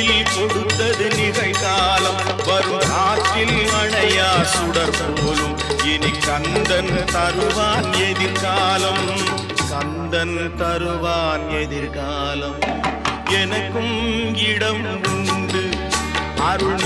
கையில் கொடுத்தது நிகழ்காலம் வரும் காற்றில் அணையா சுடர் போலும் இனி கந்தன் தருவான் எதிர்காலம் கந்தன் தருவான் எதிர்காலம் எனக்கும் இடம் உண்டு அருள்